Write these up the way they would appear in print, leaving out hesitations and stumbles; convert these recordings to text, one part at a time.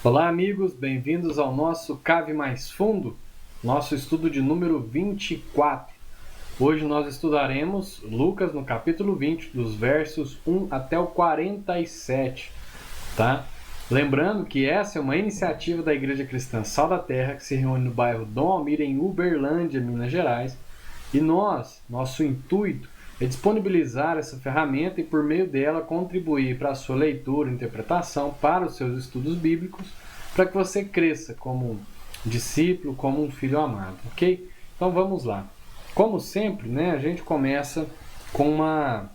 Olá, amigos, bem-vindos ao nosso Cave Mais Fundo, nosso estudo de número 24. Hoje nós estudaremos Lucas no capítulo 20, dos versos 1 até o 47, tá? Lembrando que essa é uma iniciativa da Igreja Cristã Sal da Terra, que se reúne no bairro Dom Almir, em Uberlândia, Minas Gerais, e nosso intuito é disponibilizar essa ferramenta e, por meio dela, contribuir para a sua leitura e interpretação, para os seus estudos bíblicos, para que você cresça como um discípulo, como um filho amado, ok? Então vamos lá. Como sempre, a gente começa com uma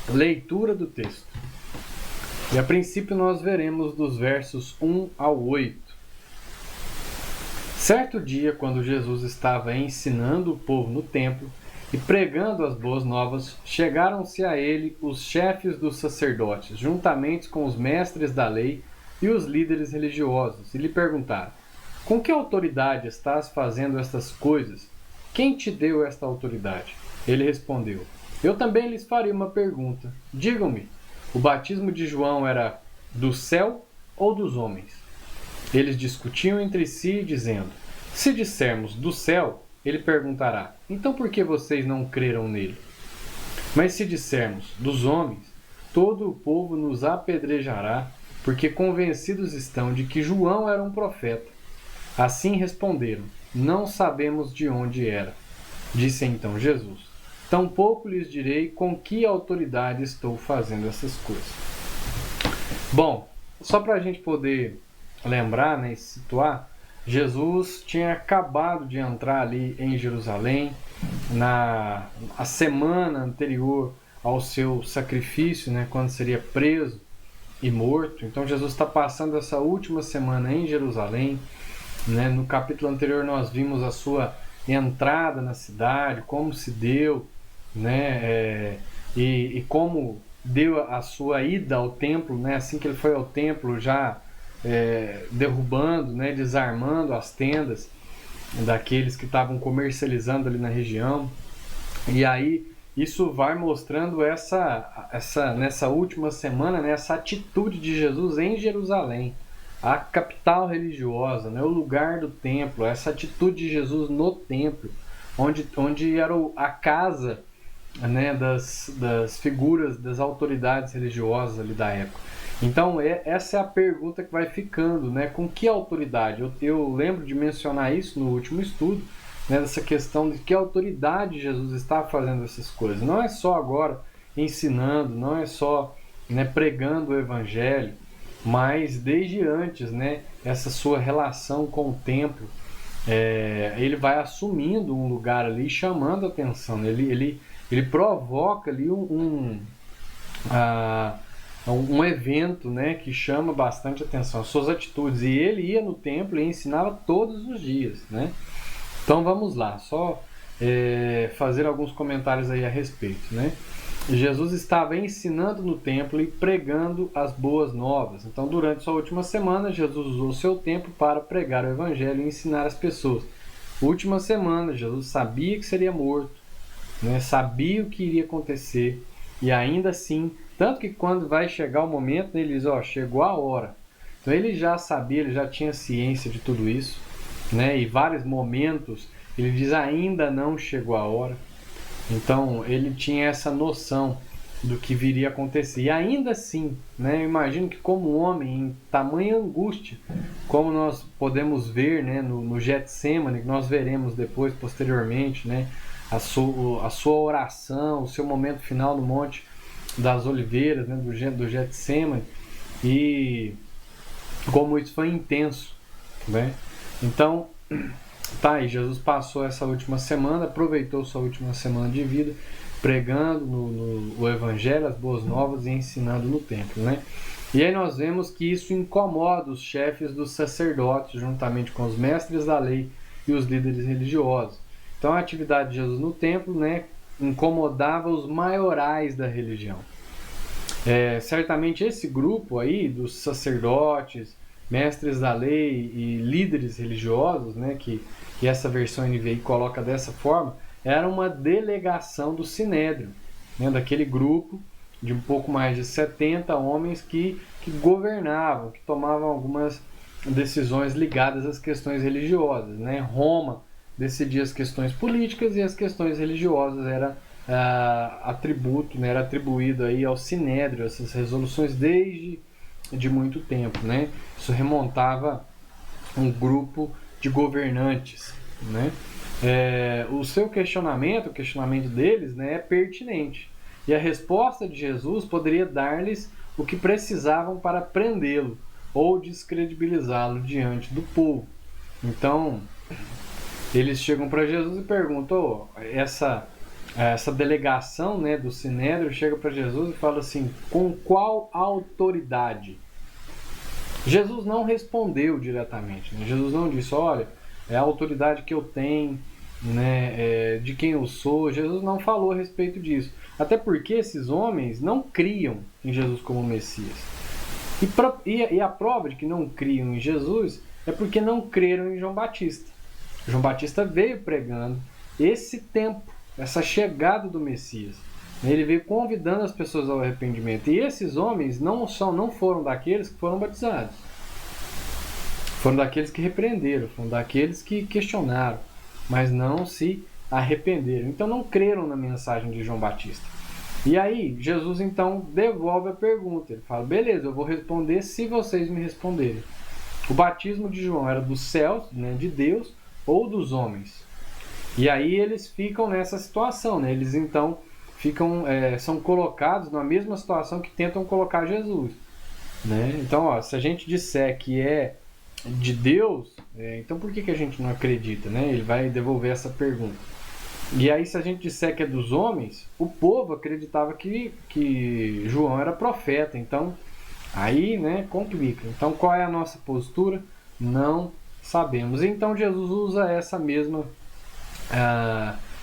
leitura do texto. E a princípio nós veremos dos versos 1 ao 8. Certo dia, quando Jesus estava ensinando o povo no templo e pregando as boas novas, chegaram-se a ele os chefes dos sacerdotes, juntamente com os mestres da lei e os líderes religiosos, e lhe perguntaram: com que autoridade estás fazendo estas coisas? Quem te deu esta autoridade? Ele respondeu: eu também lhes faria uma pergunta. Digam-me, o batismo de João era do céu ou dos homens? Eles discutiam entre si, dizendo: se dissermos do céu, ele perguntará: então por que vocês não creram nele? Mas se dissermos dos homens, todo o povo nos apedrejará, porque convencidos estão de que João era um profeta. Assim responderam: não sabemos de onde era. Disse então Jesus: tampouco lhes direi com que autoridade estou fazendo essas coisas. Bom, só para a gente poder lembrar, e situar, Jesus tinha acabado de entrar ali em Jerusalém a semana anterior ao seu sacrifício, quando seria preso e morto. Então Jesus está passando essa última semana em Jerusalém. No capítulo anterior nós vimos a sua entrada na cidade, como se deu, e como deu a sua ida ao templo, assim que ele foi ao templo, já derrubando, desarmando as tendas daqueles que estavam comercializando ali na região. E aí isso vai mostrando nessa última semana, essa atitude de Jesus em Jerusalém, a capital religiosa, o lugar do templo, essa atitude de Jesus no templo, onde era a casa das figuras, das autoridades religiosas ali da época. Então essa é a pergunta que vai ficando, com que autoridade? Eu lembro de mencionar isso no último estudo, dessa questão de que autoridade Jesus está fazendo essas coisas. Não é só agora ensinando, não é só pregando o evangelho, mas desde antes, essa sua relação com o templo, ele vai assumindo um lugar ali, chamando a atenção. Ele provoca ali um evento, que chama bastante atenção, as suas atitudes. E ele ia no templo e ensinava todos os dias, Então vamos lá, só fazer alguns comentários aí a respeito, Jesus estava ensinando no templo e pregando as boas novas. Então, durante sua última semana, Jesus usou seu tempo para pregar o evangelho e ensinar as pessoas. Última semana, Jesus sabia que seria morto, sabia o que iria acontecer, e ainda assim, tanto que quando vai chegar o momento, ele diz: chegou a hora. Então ele já sabia, ele já tinha ciência de tudo isso, e vários momentos ele diz: ainda não chegou a hora. Então ele tinha essa noção do que viria a acontecer. E ainda assim, eu imagino que como homem, em tamanha angústia, como nós podemos ver no Getsemane, que nós veremos depois, posteriormente, a sua oração, o seu momento final no Monte das Oliveiras, do Getsemane, e como isso foi intenso. Então, e Jesus passou essa última semana, aproveitou sua última semana de vida, pregando o evangelho, as boas novas, e ensinando no templo, E aí nós vemos que isso incomoda os chefes dos sacerdotes, juntamente com os mestres da lei e os líderes religiosos. Então a atividade de Jesus no templo, incomodava os maiorais da religião. Certamente esse grupo aí dos sacerdotes, mestres da lei e líderes religiosos, que essa versão NVI coloca dessa forma, era uma delegação do Sinédrio, daquele grupo de um pouco mais de 70 homens que governavam, que tomavam algumas decisões ligadas às questões religiosas, né? Roma decidia as questões políticas e as questões religiosas era atributo, né? Era atribuído aí ao Sinédrio, essas resoluções desde de muito tempo, né? Isso remontava um grupo de governantes, né? O seu questionamento, o questionamento deles, né, é pertinente. E a resposta de Jesus poderia dar-lhes o que precisavam para prendê-lo ou descredibilizá-lo diante do povo. Então, eles chegam para Jesus e perguntam, essa delegação, né, do Sinédrio chega para Jesus e fala assim, com qual autoridade? Jesus não respondeu diretamente, né? Jesus não disse, olha, é a autoridade que eu tenho, né, de quem eu sou. Jesus não falou a respeito disso. Até porque esses homens não criam em Jesus como Messias. E a prova de que não criam em Jesus é porque não creram em João Batista. João Batista veio pregando esse tempo, essa chegada do Messias. Ele veio convidando as pessoas ao arrependimento. E esses homens não foram daqueles que foram batizados. Foram daqueles que repreenderam, foram daqueles que questionaram, mas não se arrependeram. Então não creram na mensagem de João Batista. E aí, Jesus então devolve a pergunta. Ele fala, beleza, eu vou responder se vocês me responderem. O batismo de João era dos céus, né, de Deus, ou dos homens? E aí eles ficam nessa situação, né? Eles então são colocados na mesma situação que tentam colocar Jesus, né? Então, se a gente disser que é de Deus, então por que a gente não acredita, né? Ele vai devolver essa pergunta. E aí, se a gente disser que é dos homens, o povo acreditava que João era profeta, então aí, né, complica. Então, qual é a nossa postura? Não sabemos. Então, Jesus usa essa mesma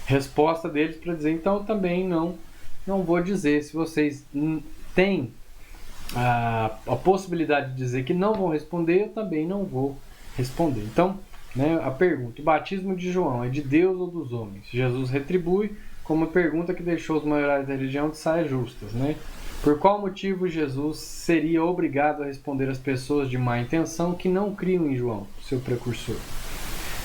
resposta deles para dizer, então também não vou dizer. Se vocês têm a possibilidade de dizer que não vão responder, eu também não vou responder. Então, né, a pergunta, o batismo de João é de Deus ou dos homens? Jesus retribui com uma pergunta que deixou os maiorais da religião de saias justas, né? Por qual motivo Jesus seria obrigado a responder às pessoas de má intenção que não criam em João, seu precursor?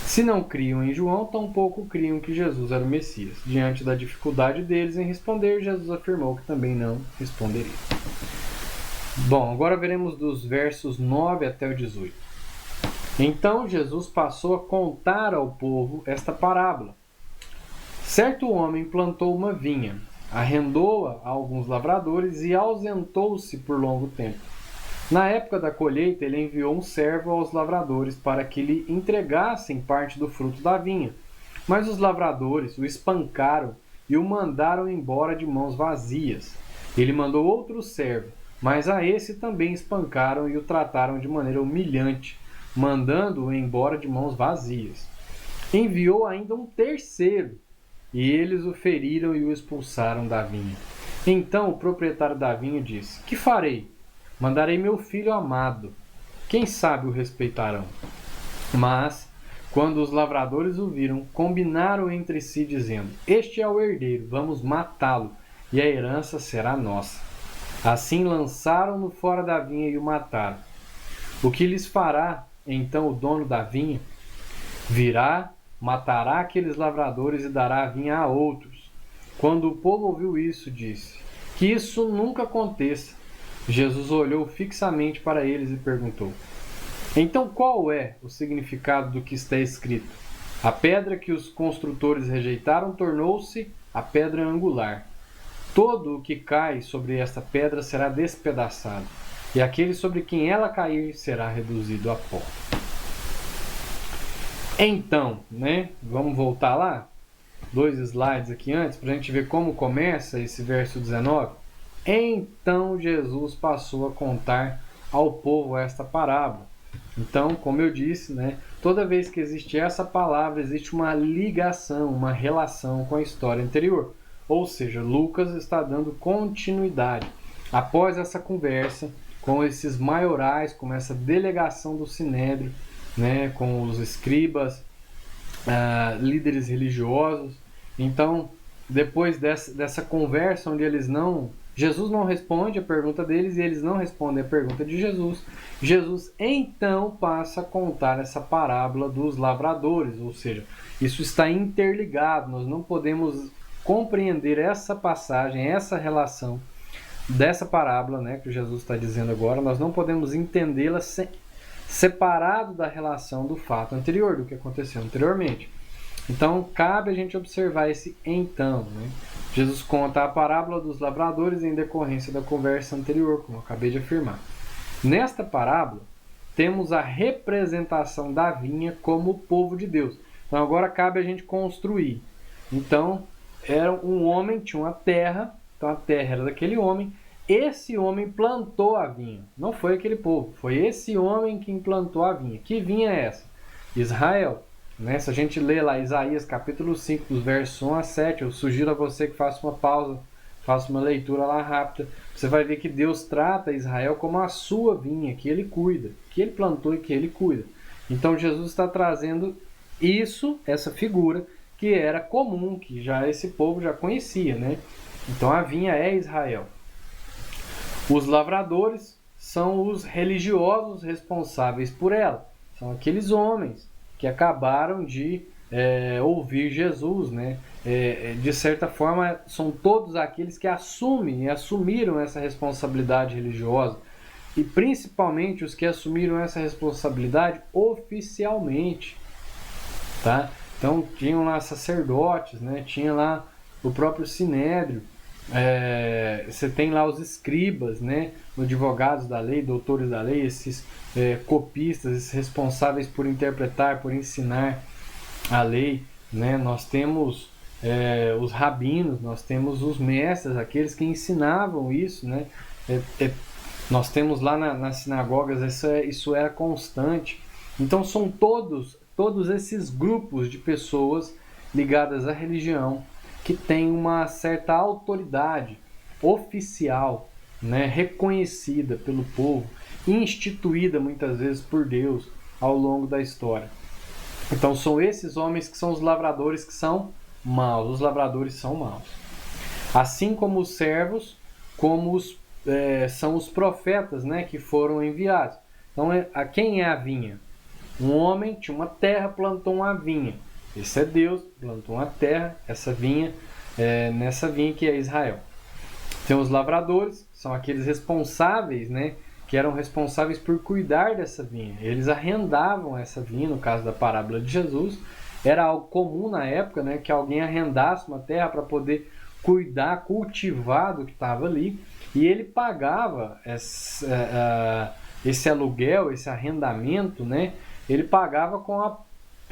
Se não criam em João, tampouco criam que Jesus era o Messias. Diante da dificuldade deles em responder, Jesus afirmou que também não responderia. Bom, agora veremos dos versos 9 até o 18. Então Jesus passou a contar ao povo esta parábola. Certo homem plantou uma vinha, arrendou-a a alguns lavradores e ausentou-se por longo tempo. Na época da colheita, ele enviou um servo aos lavradores para que lhe entregassem parte do fruto da vinha. Mas os lavradores o espancaram e o mandaram embora de mãos vazias. Ele mandou outro servo, mas a esse também espancaram e o trataram de maneira humilhante, mandando-o embora de mãos vazias. Enviou ainda um terceiro, e eles o feriram e o expulsaram da vinha. Então o proprietário da vinha disse, que farei? Mandarei meu filho amado. Quem sabe o respeitarão? Mas, quando os lavradores o viram, combinaram entre si, dizendo, este é o herdeiro, vamos matá-lo, e a herança será nossa. Assim lançaram-no fora da vinha e o mataram. O que lhes fará, então, o dono da vinha? Virá, matará aqueles lavradores e dará a vinha a outros. Quando o povo ouviu isso, disse, que isso nunca aconteça. Jesus olhou fixamente para eles e perguntou, então qual é o significado do que está escrito? A pedra que os construtores rejeitaram tornou-se a pedra angular. Todo o que cai sobre esta pedra será despedaçado, e aquele sobre quem ela cair será reduzido a pó. Então, né, vamos voltar lá? 2 slides aqui antes, para a gente ver como começa esse verso 19. Então Jesus passou a contar ao povo esta parábola. Então, como eu disse, né, toda vez que existe essa palavra, existe uma ligação, uma relação com a história anterior. Ou seja, Lucas está dando continuidade. Após essa conversa com esses maiorais, com essa delegação do Sinédrio, né, com os escribas, líderes religiosos. Então, depois dessa conversa onde eles não Jesus não responde a pergunta deles e eles não respondem a pergunta de Jesus. Jesus então passa a contar essa parábola dos lavradores, ou seja, isso está interligado, nós não podemos compreender essa passagem, essa relação dessa parábola, né, que Jesus está dizendo agora, nós não podemos entendê-la separado da relação do fato anterior, do que aconteceu anteriormente. Então, cabe a gente observar esse então, né? Jesus conta a parábola dos lavradores em decorrência da conversa anterior, como eu acabei de afirmar. Nesta parábola, temos a representação da vinha como o povo de Deus. Então, agora cabe a gente construir. Então, era um homem, tinha uma terra, então a terra era daquele homem. Esse homem plantou a vinha. Não foi aquele povo, foi esse homem que implantou a vinha. Que vinha é essa? Israel. Né? Se a gente lê lá Isaías capítulo 5, dos versos 1 a 7, eu sugiro a você que faça uma pausa, faça uma leitura lá rápida. Você vai ver que Deus trata Israel como a sua vinha, que ele cuida, que ele plantou e que ele cuida. Então Jesus está trazendo isso, essa figura, que era comum, que já esse povo já conhecia, né? Então a vinha é Israel. Os lavradores são os religiosos responsáveis por ela. São aqueles homens que acabaram de ouvir Jesus, né? De certa forma, são todos aqueles que assumem e assumiram essa responsabilidade religiosa. E principalmente os que assumiram essa responsabilidade oficialmente. Tá? Então, tinham lá sacerdotes, né? Tinha lá o próprio Sinédrio. Você tem lá os escribas, né? Advogados da lei, doutores da lei, esses copistas, esses responsáveis por interpretar, por ensinar a lei, né? Nós temos os rabinos, nós temos os mestres, aqueles que ensinavam isso, né? Nós temos lá nas sinagogas, isso era constante. Então são todos esses grupos de pessoas ligadas à religião que têm uma certa autoridade oficial, né, reconhecida pelo povo, instituída muitas vezes por Deus ao longo da história. Então são esses homens que são os lavradores que são maus. Os lavradores são maus. Assim como os servos, como são os profetas, né, que foram enviados. Então, quem é a vinha? Um homem tinha uma terra, plantou uma vinha. Esse é Deus, plantou uma terra, essa vinha, nessa vinha que é Israel. Tem os lavradores, são aqueles responsáveis, né, que eram responsáveis por cuidar dessa vinha. Eles arrendavam essa vinha, no caso da parábola de Jesus. Era algo comum na época, né, que alguém arrendasse uma terra para poder cuidar, cultivar do que estava ali. E ele pagava esse aluguel, esse arrendamento, né, ele pagava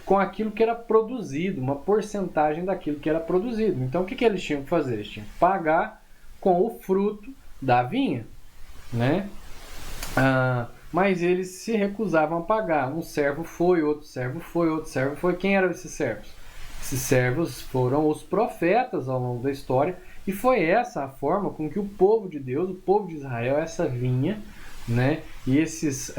com aquilo que era produzido, uma porcentagem daquilo que era produzido. Então o que eles tinham que fazer? Eles tinham que pagar com o fruto da vinha, né? Mas eles se recusavam a pagar. Um servo foi, outro servo foi, outro servo foi. Quem eram esses servos? Esses servos foram os profetas ao longo da história, e foi essa a forma com que o povo de Deus, o povo de Israel, essa vinha, né, e esses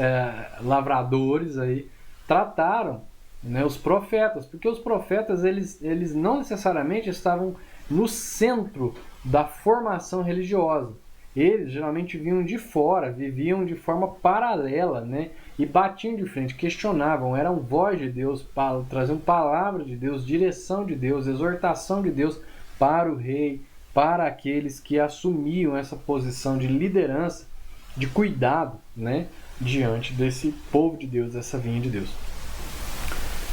lavradores aí trataram, né, os profetas, porque os profetas eles não necessariamente estavam no centro da formação religiosa. Eles geralmente vinham de fora, viviam de forma paralela, né, e batiam de frente, questionavam, eram voz de Deus, traziam palavra de Deus, direção de Deus, exortação de Deus para o rei, para aqueles que assumiam essa posição de liderança, de cuidado, né, diante desse povo de Deus, dessa vinha de Deus.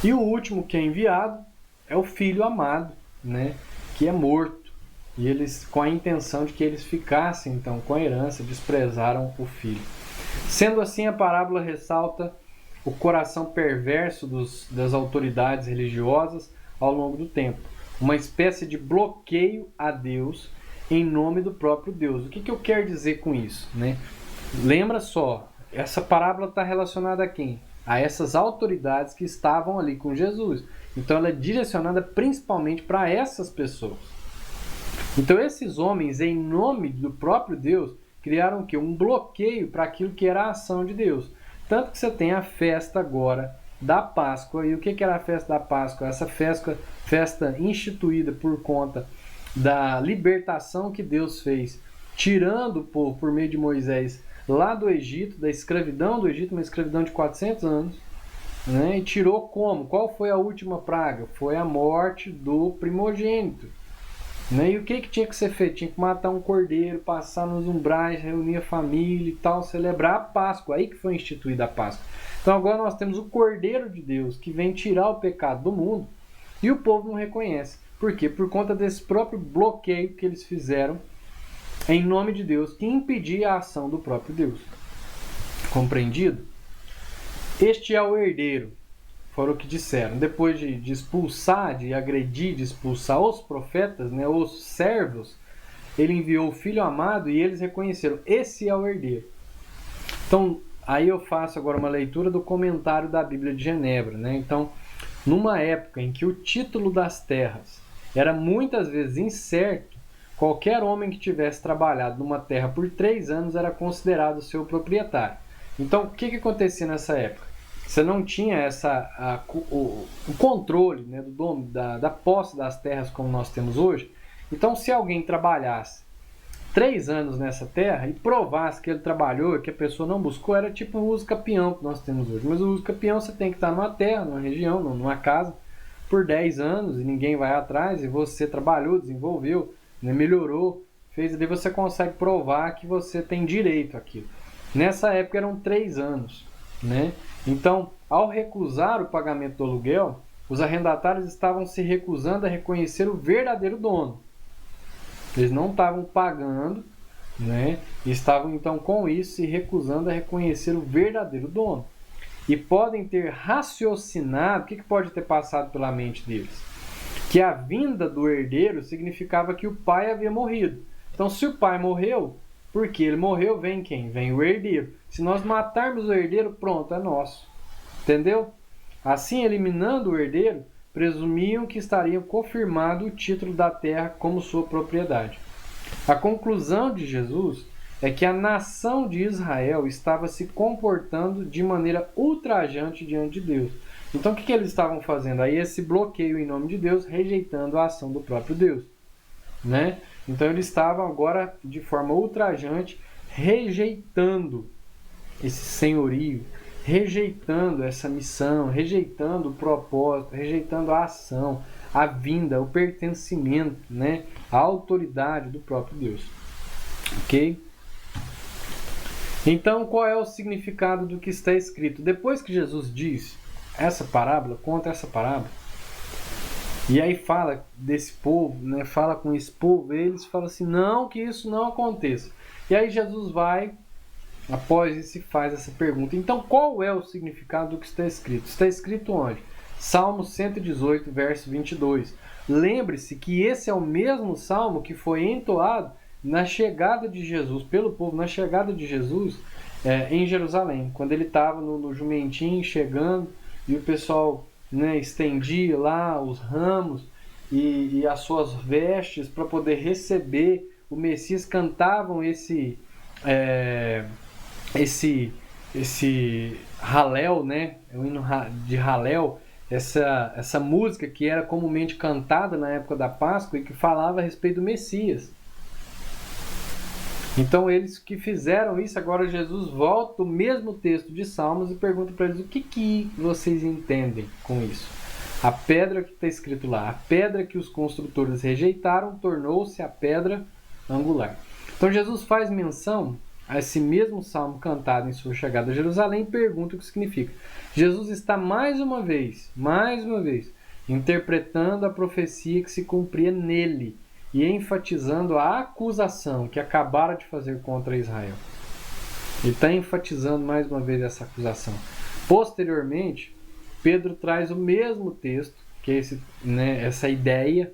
E o último que é enviado é o filho amado, né, que é morto. E eles, com a intenção de que eles ficassem então com a herança, desprezaram o filho. Sendo assim, a parábola ressalta o coração perverso das autoridades religiosas ao longo do tempo. Uma espécie de bloqueio a Deus em nome do próprio Deus. O que eu quero dizer com isso, né? Lembra só, essa parábola está relacionada a quem? A essas autoridades que estavam ali com Jesus. Então ela é direcionada principalmente para essas pessoas. Então esses homens, em nome do próprio Deus, criaram o quê? Um bloqueio para aquilo que era a ação de Deus. Tanto que você tem a festa agora da Páscoa. E o que era a festa da Páscoa? Essa festa instituída por conta da libertação que Deus fez tirando o povo por meio de Moisés lá do Egito, da escravidão do Egito, uma escravidão de 400 anos, né? E tirou como? Qual foi a última praga? Foi a morte do primogênito. Né? E o que tinha que ser feito? Tinha que matar um cordeiro, passar nos umbrais, reunir a família e tal, celebrar a Páscoa. Aí que foi instituída a Páscoa. Então agora nós temos o Cordeiro de Deus que vem tirar o pecado do mundo e o povo não reconhece. Por quê? Por conta desse próprio bloqueio que eles fizeram em nome de Deus, que impedia a ação do próprio Deus. Compreendido? Este é o herdeiro, foram o que disseram. Depois de expulsar, de agredir, de expulsar os profetas, né, os servos, ele enviou o Filho amado e eles reconheceram, esse é o herdeiro. Então, aí eu faço agora uma leitura do comentário da Bíblia de Genebra. Né? Então, numa época em que o título das terras era muitas vezes incerto, qualquer homem que tivesse trabalhado numa terra por 3 anos era considerado seu proprietário. Então, o que acontecia nessa época? Você não tinha o controle, né, do dono, da posse das terras como nós temos hoje. Então, se alguém trabalhasse 3 anos nessa terra e provasse que ele trabalhou e que a pessoa não buscou, era tipo o uso capião que nós temos hoje. Mas o uso capião você tem que estar numa terra, numa região, numa casa, por 10 anos e ninguém vai atrás, e você trabalhou, desenvolveu, né, melhorou, fez, ali você consegue provar que você tem direito àquilo. Nessa época eram 3 anos. Né? Então, ao recusar o pagamento do aluguel, os arrendatários estavam se recusando a reconhecer o verdadeiro dono. Eles não estavam pagando, né? E estavam então com isso se recusando a reconhecer o verdadeiro dono. E podem ter raciocinado, o que pode ter passado pela mente deles? Que a vinda do herdeiro significava que o pai havia morrido. Então, se o pai morreu, porque ele morreu, vem quem? Vem o herdeiro. Se nós matarmos o herdeiro, pronto, é nosso. Entendeu? Assim, eliminando o herdeiro, presumiam que estariam confirmado o título da terra como sua propriedade. A conclusão de Jesus é que a nação de Israel estava se comportando de maneira ultrajante diante de Deus. Então, o que eles estavam fazendo? Aí esse bloqueio em nome de Deus, rejeitando a ação do próprio Deus. Né? Então, eles estavam agora, de forma ultrajante, rejeitando esse senhorio, rejeitando essa missão, rejeitando o propósito, rejeitando a ação, a vinda, o pertencimento, né? A autoridade do próprio Deus. Ok? Então, qual é o significado do que está escrito? Depois que Jesus diz essa parábola, conta essa parábola, e aí fala desse povo, né? Fala com esse povo, eles falam assim, não, que isso não aconteça. E aí Jesus vai, após isso, faz essa pergunta. Então, qual é o significado do que está escrito? Está escrito onde? Salmo 118, verso 22. Lembre-se que esse é o mesmo salmo que foi entoado na chegada de Jesus, pelo povo, na chegada de Jesus em Jerusalém, quando ele estava no jumentinho chegando e o pessoal, né, estendia lá os ramos e as suas vestes para poder receber o Messias, cantavam esse Halel, né, o hino de Halel, essa música que era comumente cantada na época da Páscoa e que falava a respeito do Messias. Então eles que fizeram isso, agora Jesus volta o mesmo texto de Salmos e pergunta para eles o que vocês entendem com isso. A pedra que está escrito lá, a pedra que os construtores rejeitaram, tornou-se a pedra angular. Então Jesus faz menção a esse mesmo salmo cantado em sua chegada a Jerusalém e pergunta o que significa. Jesus está mais uma vez, interpretando a profecia que se cumpria nele e enfatizando a acusação que acabara de fazer contra Israel. Ele está enfatizando mais uma vez essa acusação. Posteriormente, Pedro traz o mesmo texto, que é essa ideia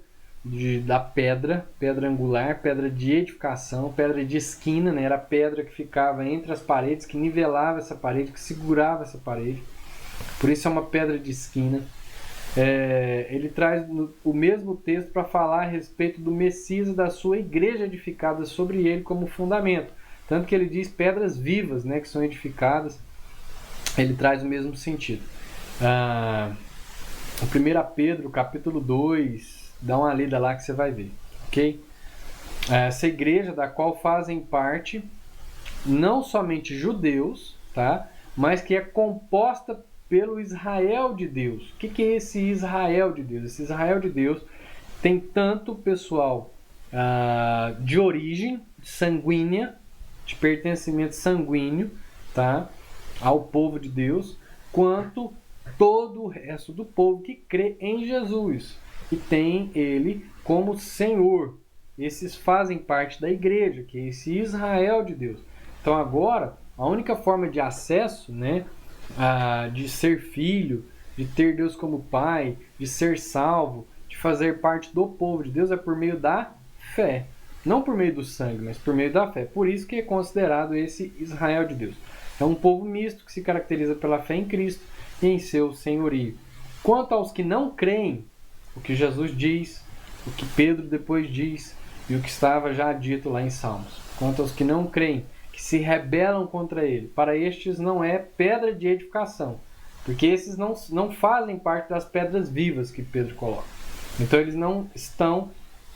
da pedra angular, pedra de edificação, pedra de esquina, né? Era a pedra que ficava entre as paredes, que nivelava essa parede, que segurava essa parede. Por isso é uma pedra de esquina. Ele traz o mesmo texto para falar a respeito do Messias e da sua igreja edificada sobre ele como fundamento. Tanto que ele diz pedras vivas, né, que são edificadas. Ele traz o mesmo sentido. O 1 Pedro, capítulo 2, dá uma lida lá que você vai ver. Ok? essa igreja da qual fazem parte não somente judeus, tá? Mas que é composta pelo Israel de Deus. O que é esse Israel de Deus? Esse Israel de Deus tem tanto pessoal de origem sanguínea, de pertencimento sanguíneo, tá? Ao povo de Deus, quanto todo o resto do povo que crê em Jesus e tem ele como Senhor. Esses fazem parte da igreja, que é esse Israel de Deus. Então agora, a única forma de acesso, né, de ser filho, de ter Deus como Pai, de ser salvo, de fazer parte do povo de Deus é por meio da fé. Não por meio do sangue, mas por meio da fé. Por isso que é considerado esse Israel de Deus. É um povo misto que se caracteriza pela fé em Cristo e em seu senhorio. Quanto aos que não creem, o que Jesus diz, o que Pedro depois diz e o que estava já dito lá em Salmos. Quanto aos que não creem, que se rebelam contra ele, para estes não é pedra de edificação, porque esses não fazem parte das pedras vivas que Pedro coloca. Então eles não estão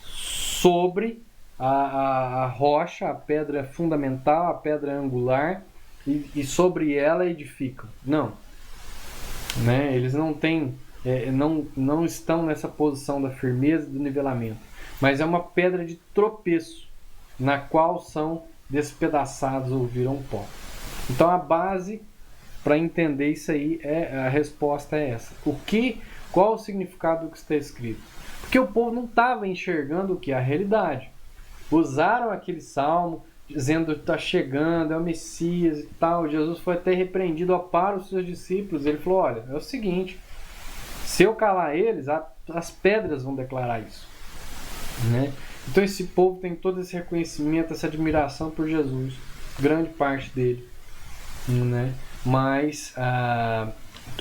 sobre a rocha, a pedra fundamental, a pedra angular, e sobre ela edificam. Não. Né? Eles não têm, não estão nessa posição da firmeza e do nivelamento, mas é uma pedra de tropeço, na qual são despedaçados ou viram pó. Então a base para entender isso aí, a resposta é essa. Qual o significado do que está escrito? Porque o povo não estava enxergando o que é a realidade. Usaram aquele salmo dizendo que está chegando, é o Messias e tal. Jesus foi até repreendido para os seus discípulos. Ele falou, olha, é o seguinte, se eu calar eles, as pedras vão declarar isso. Né? Então esse povo tem todo esse reconhecimento, essa admiração por Jesus, grande parte dele. Né? Mas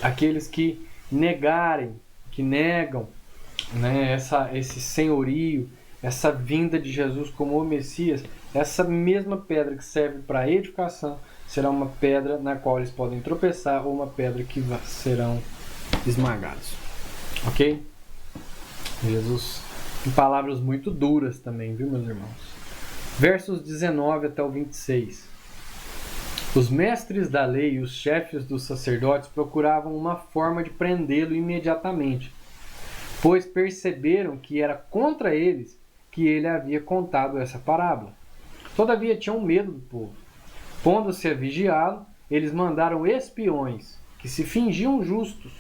aqueles que negam, né, esse senhorio, essa vinda de Jesus como o Messias, essa mesma pedra que serve para edificação será uma pedra na qual eles podem tropeçar ou uma pedra que serão esmagados. Ok? Jesus, em palavras muito duras também, viu, meus irmãos? Versos 19 até o 26. Os mestres da lei e os chefes dos sacerdotes procuravam uma forma de prendê-lo imediatamente, pois perceberam que era contra eles que ele havia contado essa parábola. Todavia tinham medo do povo. Pondo-se a vigiá-lo, eles mandaram espiões, que se fingiam justos,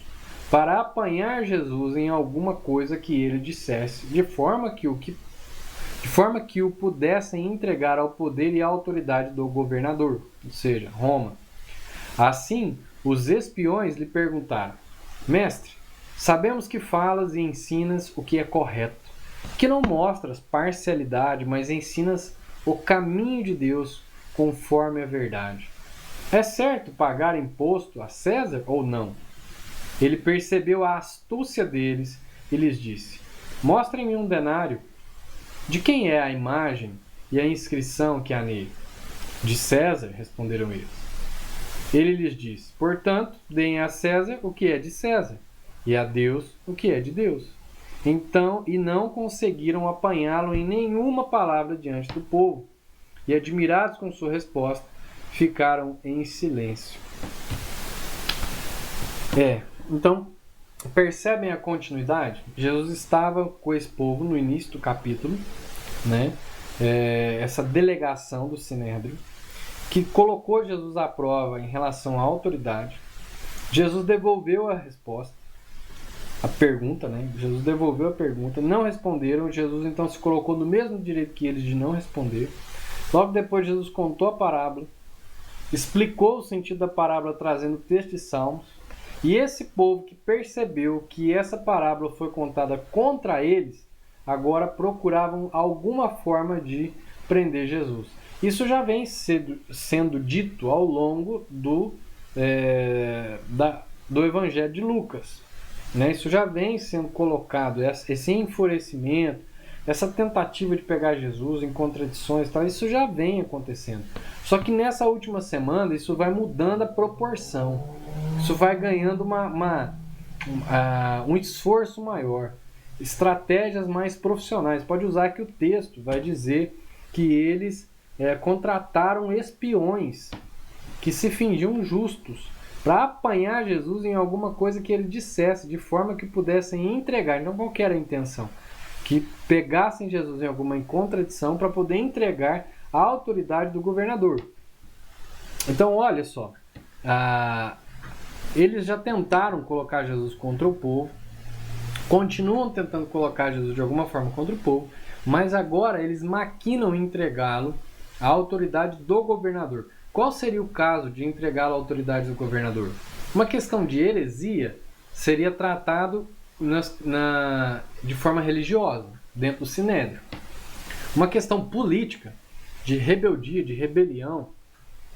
para apanhar Jesus em alguma coisa que ele dissesse, de forma que o pudessem entregar ao poder e à autoridade do governador, ou seja, Roma. Assim, os espiões lhe perguntaram: Mestre, sabemos que falas e ensinas o que é correto, que não mostras parcialidade, mas ensinas o caminho de Deus conforme a verdade. É certo pagar imposto a César ou não? Ele percebeu a astúcia deles e lhes disse: Mostrem-me um denário. De quem é a imagem e a inscrição que há nele? De César, responderam eles. Ele lhes disse: Portanto, deem a César o que é de César, e a Deus o que é de Deus. Então, e não conseguiram apanhá-lo em nenhuma palavra diante do povo, e admirados com sua resposta, ficaram em silêncio. Então, percebem a continuidade? Jesus estava com esse povo no início do capítulo, né? Essa delegação do Sinédrio, que colocou Jesus à prova em relação à autoridade. Jesus devolveu a resposta, a pergunta, né? Jesus devolveu a pergunta, não responderam. Jesus então se colocou no mesmo direito que eles de não responder. Logo depois, Jesus contou a parábola, explicou o sentido da parábola trazendo o texto de Salmos. E esse povo que percebeu que essa parábola foi contada contra eles, agora procuravam alguma forma de prender Jesus. Isso já vem sendo dito ao longo do Evangelho de Lucas. Né? Isso já vem sendo colocado, esse enfurecimento, essa tentativa de pegar Jesus em contradições, tal, isso já vem acontecendo. Só que nessa última semana isso vai mudando a proporção. Isso vai ganhando um esforço maior. estratégias mais profissionais. Pode usar que o texto vai dizer que eles contrataram espiões que se fingiam justos para apanhar Jesus em alguma coisa que ele dissesse, de forma que pudessem entregar. Então, qual que era a intenção? Que pegassem Jesus em alguma contradição para poder entregar a autoridade do governador. Então, olha só, eles já tentaram colocar Jesus contra o povo, continuam tentando colocar Jesus de alguma forma contra o povo, mas agora eles maquinam entregá-lo à autoridade do governador. Qual seria o caso de entregá-lo à autoridade do governador? Uma questão de heresia seria tratado de forma religiosa, dentro do Sinédrio. Uma questão política, de rebeldia, de rebelião,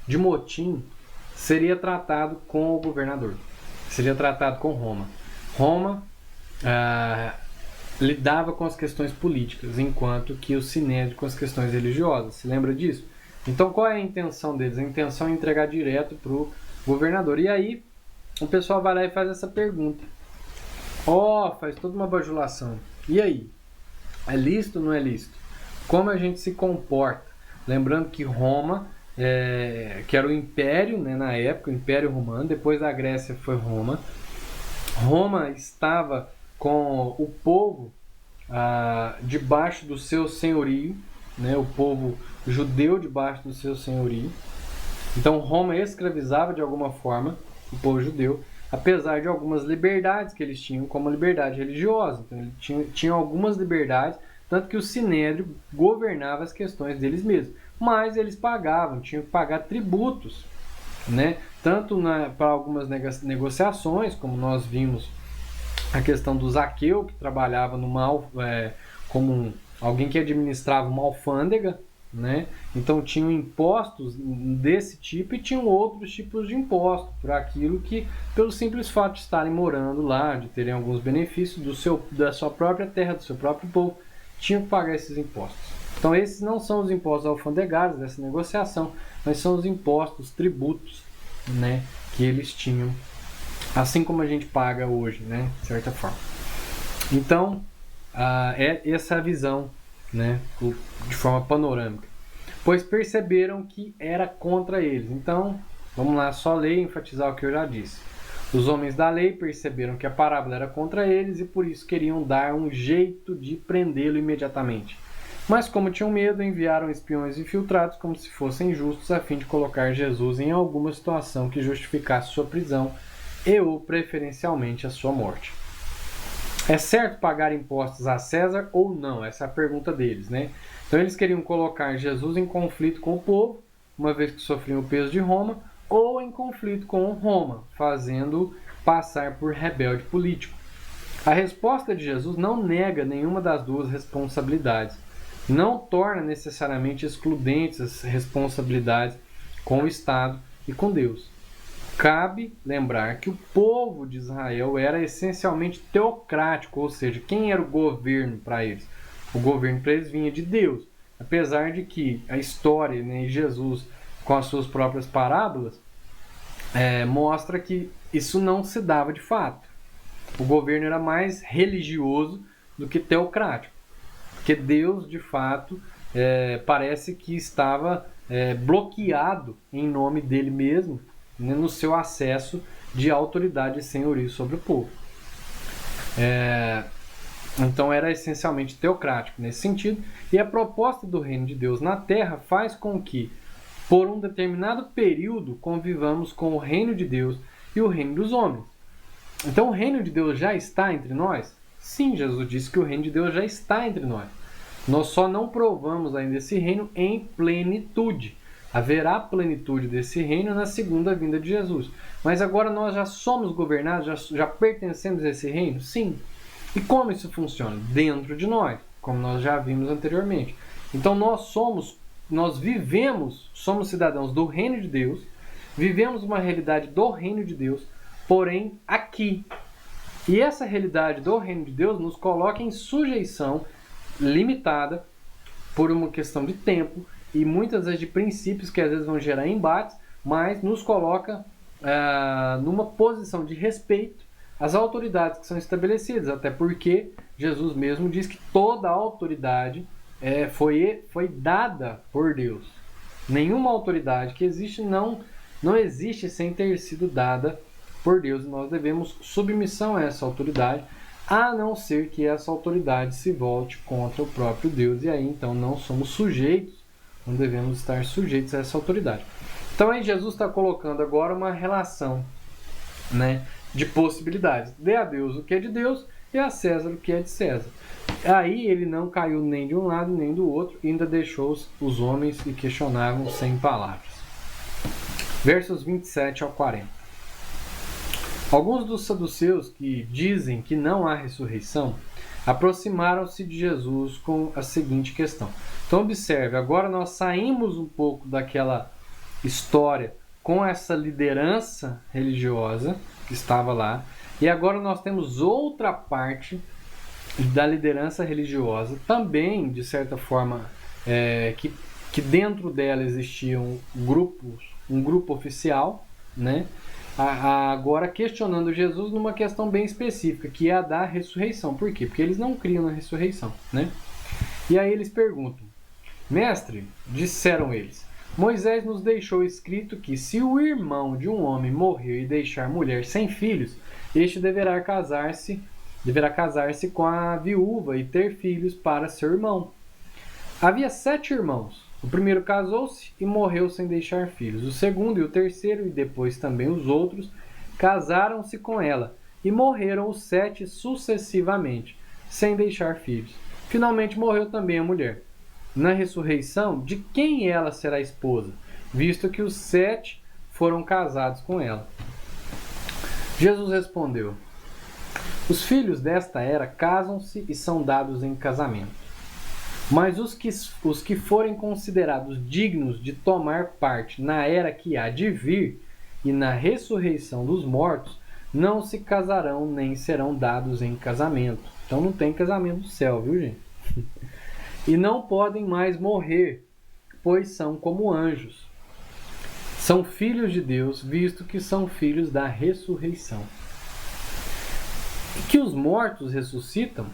de motim, seria tratado com o governador, seria tratado com Roma. Roma lidava com as questões políticas, enquanto que o Sinédrio com as questões religiosas. Se lembra disso? Então, qual é a intenção deles? A intenção é entregar direto para o governador. E aí, o pessoal vai lá e faz essa pergunta. Faz toda uma bajulação. E aí? É lícito ou não é lícito? Como a gente se comporta? Lembrando que Roma, que era o império, né, na época, o Império Romano, depois da Grécia foi Roma. Roma estava com o povo debaixo do seu senhorio, né, o povo judeu debaixo do seu senhorio. Então Roma escravizava de alguma forma o povo judeu, apesar de algumas liberdades que eles tinham, como a liberdade religiosa. Então eles tinham algumas liberdades, tanto que o Sinédrio governava as questões deles mesmos. Mas eles tinham que pagar tributos, né? Tanto para algumas negociações, como nós vimos a questão do Zaqueu, que trabalhava como alguém que administrava uma alfândega, né? Então tinham impostos desse tipo e tinham outros tipos de impostos para aquilo que, pelo simples fato de estarem morando lá, de terem alguns benefícios da sua própria terra, do seu próprio povo, tinham que pagar esses impostos. Então esses não são os impostos alfandegários dessa negociação, mas são os impostos, tributos, né, que eles tinham, assim como a gente paga hoje, né, de certa forma. Então, essa é a visão, né, de forma panorâmica. Pois perceberam que era contra eles. Então, vamos lá, só ler e enfatizar o que eu já disse. Os homens da lei perceberam que a parábola era contra eles e por isso queriam dar um jeito de prendê-lo imediatamente. Mas como tinham medo, enviaram espiões infiltrados como se fossem justos a fim de colocar Jesus em alguma situação que justificasse sua prisão ou preferencialmente a sua morte. É certo pagar impostos a César ou não? Essa é a pergunta deles, né? Então eles queriam colocar Jesus em conflito com o povo, uma vez que sofriam o peso de Roma, ou em conflito com Roma, fazendo passar por rebelde político. A resposta de Jesus não nega nenhuma das duas responsabilidades, não torna necessariamente excludentes as responsabilidades com o Estado e com Deus. Cabe lembrar que o povo de Israel era essencialmente teocrático, ou seja, quem era o governo para eles? O governo para eles vinha de Deus. Apesar de que a história, né, Jesus, com as suas próprias parábolas, mostra que isso não se dava de fato. O governo era mais religioso do que teocrático. Porque Deus, de fato, parece que estava bloqueado em nome dele mesmo, né, no seu acesso de autoridade e senhorio sobre o povo. Então era essencialmente teocrático nesse sentido, e a proposta do reino de Deus na terra faz com que, por um determinado período, convivamos com o reino de Deus e o reino dos homens. Então o reino de Deus já está entre nós? Sim, Jesus disse que o reino de Deus já está entre nós. Nós só não provamos ainda esse reino em plenitude. Haverá plenitude desse reino na segunda vinda de Jesus. Mas agora nós já somos governados, já pertencemos a esse reino? Sim. E como isso funciona? Dentro de nós, como nós já vimos anteriormente. Então somos cidadãos do reino de Deus, vivemos uma realidade do reino de Deus, porém aqui. E essa realidade do reino de Deus nos coloca em sujeição limitada por uma questão de tempo e muitas vezes de princípios que às vezes vão gerar embates, mas nos coloca numa posição de respeito as autoridades que são estabelecidas, até porque Jesus mesmo diz que toda a autoridade foi dada por Deus. Nenhuma autoridade que existe não existe sem ter sido dada por Deus. Nós devemos submissão a essa autoridade, a não ser que essa autoridade se volte contra o próprio Deus. E aí, então, não somos sujeitos, não devemos estar sujeitos a essa autoridade. Então, aí Jesus está colocando agora uma relação, né, de possibilidades. Dê a Deus o que é de Deus e a César o que é de César. Aí ele não caiu nem de um lado nem do outro, e ainda deixou os homens que questionavam sem palavras. Versos 27 ao 40. Alguns dos saduceus que dizem que não há ressurreição aproximaram-se de Jesus com a seguinte questão. Então observe, agora nós saímos um pouco daquela história com essa liderança religiosa que estava lá, e agora nós temos outra parte da liderança religiosa, também, de certa forma, que dentro dela existia um grupo oficial, né? Agora questionando Jesus numa questão bem específica, que é a da ressurreição. Por quê? Porque eles não criam na ressurreição, né? E aí eles perguntam: Mestre, disseram eles, Moisés nos deixou escrito que se o irmão de um homem morrer e deixar mulher sem filhos, este deverá casar-se com a viúva e ter filhos para seu irmão. Havia 7 irmãos. O primeiro casou-se e morreu sem deixar filhos. O segundo e o terceiro, e depois também os outros, casaram-se com ela, e morreram os 7 sucessivamente, sem deixar filhos. Finalmente morreu também a mulher. Na ressurreição, de quem ela será esposa, visto que os 7 foram casados com ela? Jesus respondeu: Os filhos desta era casam-se e são dados em casamento. Mas os que forem considerados dignos de tomar parte na era que há de vir e na ressurreição dos mortos, não se casarão nem serão dados em casamento. Então não tem casamento no céu, viu, gente? E não podem mais morrer, pois são como anjos. São filhos de Deus, visto que são filhos da ressurreição. E que os mortos ressuscitam,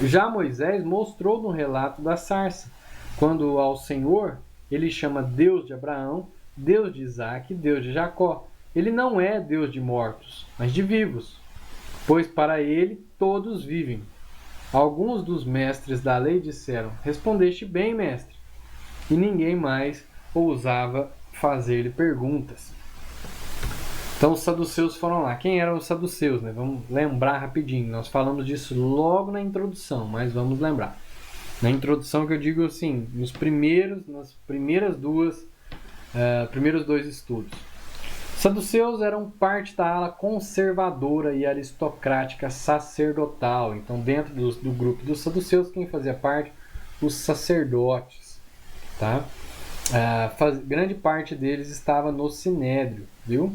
já Moisés mostrou no relato da sarça, quando ao Senhor ele chama Deus de Abraão, Deus de Isaque, Deus de Jacó. Ele não é Deus de mortos, mas de vivos, pois para ele todos vivem. Alguns dos mestres da lei disseram: Respondeste bem, mestre. E ninguém mais ousava fazer-lhe perguntas. Então os saduceus foram lá. Quem eram os saduceus, né? Vamos lembrar rapidinho. Nós falamos disso logo na introdução, mas vamos lembrar. Na introdução que eu digo assim, nas primeiros dois estudos. Saduceus eram parte da ala conservadora e aristocrática sacerdotal. Então, dentro do grupo dos saduceus, quem fazia parte? Os sacerdotes. Tá? Grande parte deles estava no sinédrio, viu?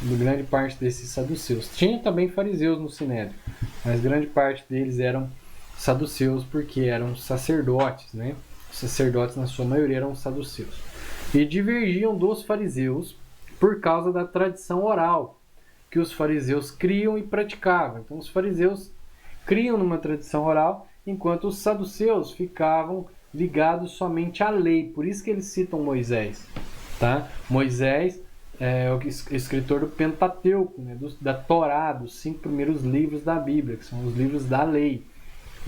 Grande parte desses saduceus. Tinha também fariseus no sinédrio, mas grande parte deles eram saduceus porque eram sacerdotes, né? Os sacerdotes, na sua maioria, eram saduceus. E divergiam dos fariseus por causa da tradição oral que os fariseus criam e praticavam. Então, os fariseus criam numa tradição oral, enquanto os saduceus ficavam ligados somente à lei. Por isso que eles citam Moisés. Tá? Moisés é o escritor do Pentateuco, né? Da Torá, dos 5 primeiros livros da Bíblia, que são os livros da lei.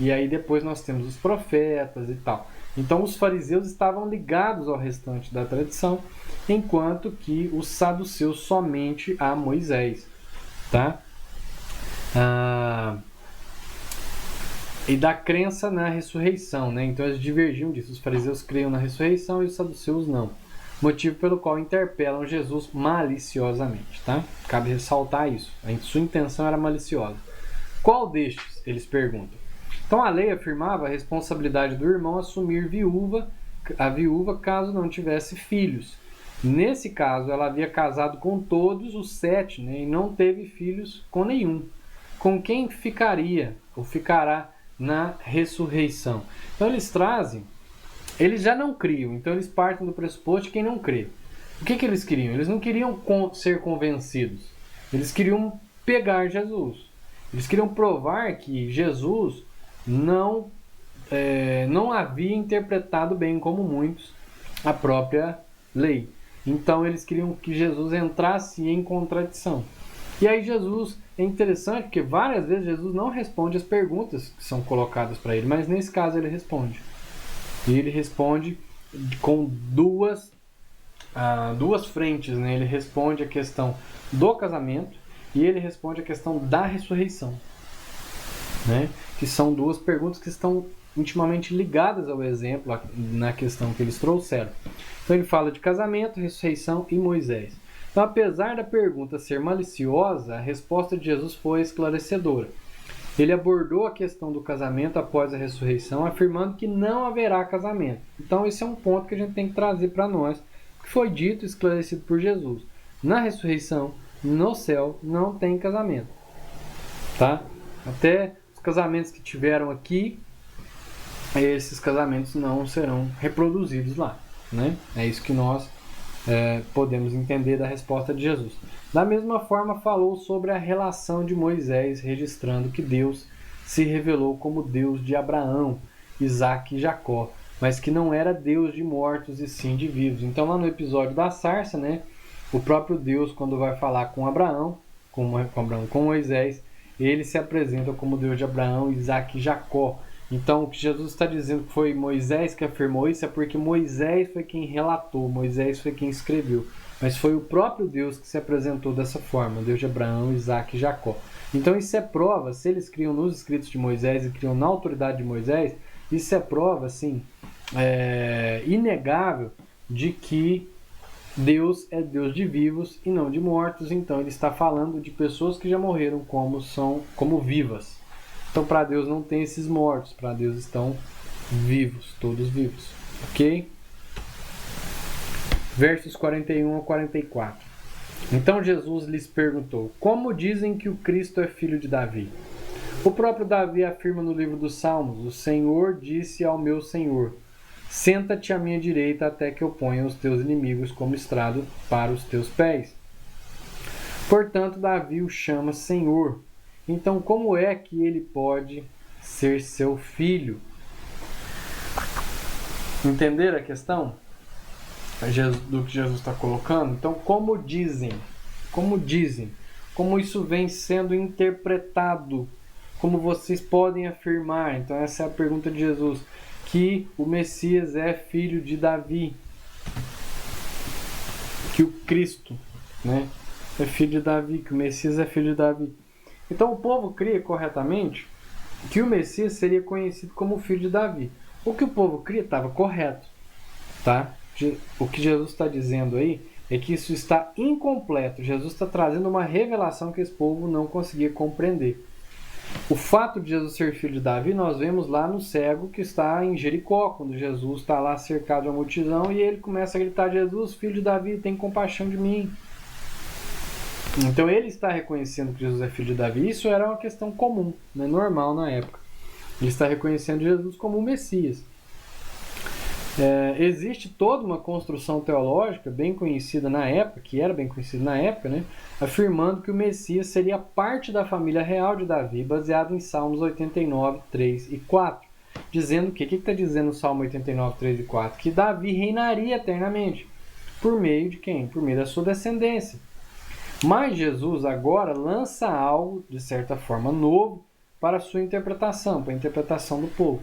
E aí depois nós temos os profetas e tal. Então os fariseus estavam ligados ao restante da tradição, enquanto que os saduceus somente a Moisés. Tá? E da crença na ressurreição, né? Então eles divergiam disso. Os fariseus criam na ressurreição e os saduceus não. Motivo pelo qual interpelam Jesus maliciosamente. Tá? Cabe ressaltar isso. A sua intenção era maliciosa. Qual destes? Eles perguntam. Então a lei afirmava a responsabilidade do irmão assumir a viúva caso não tivesse filhos. Nesse caso, ela havia casado com todos os 7, né, e não teve filhos com nenhum. Com quem ficaria ou ficará na ressurreição? Então eles já não criam, então eles partem do pressuposto de quem não crê. O que eles queriam? Eles não queriam ser convencidos, eles queriam pegar Jesus. Eles queriam provar que Jesus não havia interpretado bem, como muitos, a própria lei. Então eles queriam que Jesus entrasse em contradição. E aí Jesus, é interessante porque várias vezes Jesus não responde as perguntas que são colocadas para ele, mas nesse caso ele responde. E ele responde com duas frentes, né? Ele responde a questão do casamento e ele responde a questão da ressurreição, né? Que são duas perguntas que estão intimamente ligadas ao exemplo na questão que eles trouxeram. Então ele fala de casamento, ressurreição e Moisés. Então, apesar da pergunta ser maliciosa, a resposta de Jesus foi esclarecedora. Ele abordou a questão do casamento após a ressurreição, afirmando que não haverá casamento. Então esse é um ponto que a gente tem que trazer para nós, que foi dito e esclarecido por Jesus. Na ressurreição, no céu, não tem casamento. Tá? Até os casamentos que tiveram aqui, esses casamentos não serão reproduzidos lá, né? É isso que nós podemos entender da resposta de Jesus. Da mesma forma, falou sobre a relação de Moisés, registrando que Deus se revelou como Deus de Abraão, Isaque e Jacó, mas que não era Deus de mortos e sim de vivos. Então, lá no episódio da sarça, né, o próprio Deus, quando vai falar com com Moisés, ele se apresenta como Deus de Abraão, Isaque e Jacó. Então, o que Jesus está dizendo que foi Moisés que afirmou isso é porque Moisés foi quem relatou, Moisés foi quem escreveu. Mas foi o próprio Deus que se apresentou dessa forma, Deus de Abraão, Isaque e Jacó. Então, isso é prova, se eles criam nos escritos de Moisés e criam na autoridade de Moisés, isso é prova, assim, inegável de que Deus é Deus de vivos e não de mortos. Então, ele está falando de pessoas que já morreram como vivas. Então, para Deus não tem esses mortos, para Deus estão vivos, todos vivos. Ok? Versos 41 a 44. Então Jesus lhes perguntou: como dizem que o Cristo é filho de Davi? O próprio Davi afirma no livro dos Salmos: o Senhor disse ao meu Senhor: senta-te à minha direita até que eu ponha os teus inimigos como estrado para os teus pés. Portanto, Davi o chama Senhor. Então, como é que ele pode ser seu filho? Entenderam a questão do que Jesus está colocando? Então, como dizem, como isso vem sendo interpretado, como vocês podem afirmar? Então, essa é a pergunta de Jesus, que o Messias é filho de Davi, que o Cristo, né, é filho de Davi, que o Messias é filho de Davi. Então o povo cria corretamente que o Messias seria conhecido como filho de Davi. O que o povo cria estava correto, tá? O que Jesus está dizendo aí é que isso está incompleto. Jesus está trazendo uma revelação que esse povo não conseguia compreender. O fato de Jesus ser filho de Davi, nós vemos lá no cego que está em Jericó, quando Jesus está lá cercado de uma multidão e ele começa a gritar: Jesus, filho de Davi, tem compaixão de mim. Então ele está reconhecendo que Jesus é filho de Davi. Isso era uma questão comum, né, normal na época. Ele está reconhecendo Jesus como o Messias. Existe toda uma construção teológica bem conhecida na época, que era bem conhecida na época, né, afirmando que o Messias seria parte da família real de Davi, baseado em Salmos 89, 3 e 4. Dizendo o que está dizendo o Salmo 89, 3 e 4? Que Davi reinaria eternamente. Por meio de quem? Por meio da sua descendência. Mas Jesus agora lança algo, de certa forma, novo para a sua interpretação, para a interpretação do povo.